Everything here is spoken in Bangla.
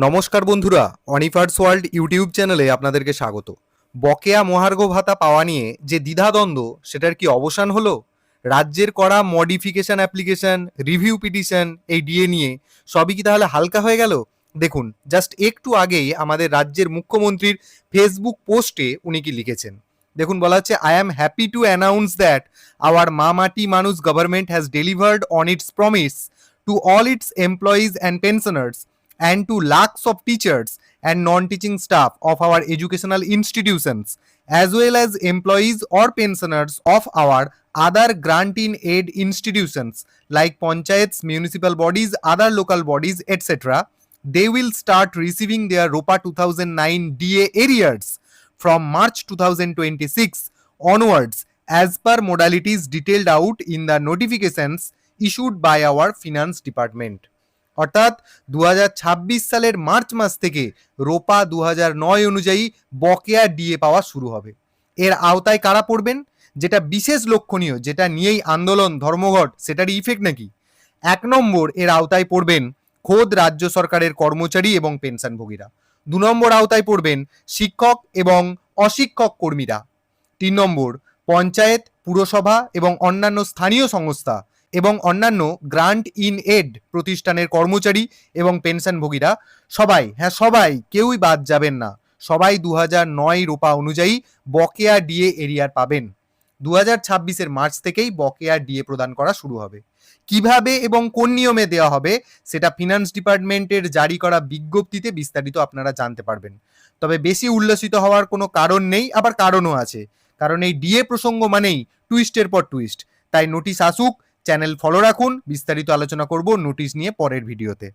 নমস্কার বন্ধুরা, অনিফার্স ওয়ার্ল্ড ইউটিউব চ্যানেলে আপনাদেরকে স্বাগত। বকেয়া মহার্ঘ ভাতা পাওয়া নিয়ে যে দ্বিধাদ্বন্দ্ব, সেটার কি অবসান হলো? রাজ্যের করা মডিফিকেশন অ্যাপ্লিকেশন, রিভিউ পিটিশন, এই ডিএ নিয়ে সবই কি তাহলে হালকা হয়ে গেল? দেখুন, জাস্ট একটু আগেই আমাদের রাজ্যের মুখ্যমন্ত্রীর ফেসবুক পোস্টে উনি কি লিখেছেন দেখুন। বলা হচ্ছে, I am happy to announce that our মামাটি মানুষ government has delivered on it's promise to all it's employees and pensioners and to lakhs of teachers and non-teaching staff of our educational institutions, as well as employees or pensioners of our other grant-in-aid institutions like panchayats, municipal bodies, other local bodies, etc. They will start receiving their ROPA 2009 DA arrears from March 2026 onwards, as per modalities detailed out in the notifications issued by our finance department. অর্থাৎ 2026 সালের মার্চ মাস থেকে রোপা 2009 অনুযায়ী বকেয়া ডিএ পাওয়া শুরু হবে। এর আওতায় কারা পড়বেন? যেটা বিশেষ লক্ষণীয়, যেটা নিয়েই আন্দোলন ধর্মঘট, সেটারই ইফেক্ট নাকি? 1 নম্বর, এর আওতায় পড়বেন খোদ রাজ্য সরকারের কর্মচারী এবং পেনশনভোগীরা। 2 নম্বর আওতায় পড়বেন শিক্ষক এবং অশিক্ষক কর্মীরা। 3 নম্বর, পঞ্চায়েত, পুরসভা এবং অন্যান্য স্থানীয় সংস্থা এবং অন্যান্য গ্রান্ট ইন এড প্রতিষ্ঠানের কর্মচারী এবং পেনশনভোগীরা। সবাই, হ্যাঁ সবাই, কেউই বাদ যাবেন না। সবাই 2009 রোপা অনুযায়ী বকেয়া ডিএ এরিয়ার পাবেন। 2026-এর মার্চ থেকেই বকেয়া ডিএ প্রদান করা শুরু হবে। কিভাবে এবং কোন নিয়মে দেওয়া হবে সেটা ফিনান্স ডিপার্টমেন্টের জারি করা বিজ্ঞপ্তিতে বিস্তারিত আপনারা জানতে পারবেন। তবে বেশি উল্লসিত হওয়ার কোনো কারণ নেই, আবার কারণও আছে। কারণ এই ডিএ প্রসঙ্গ মানেই টুইস্টের পর টুইস্ট। তাই নোটিশ আসুক, চ্যানেল ফলো রাখুন, বিস্তারিত আলোচনা করব নোটিশ নিয়ে পরের ভিডিওতে।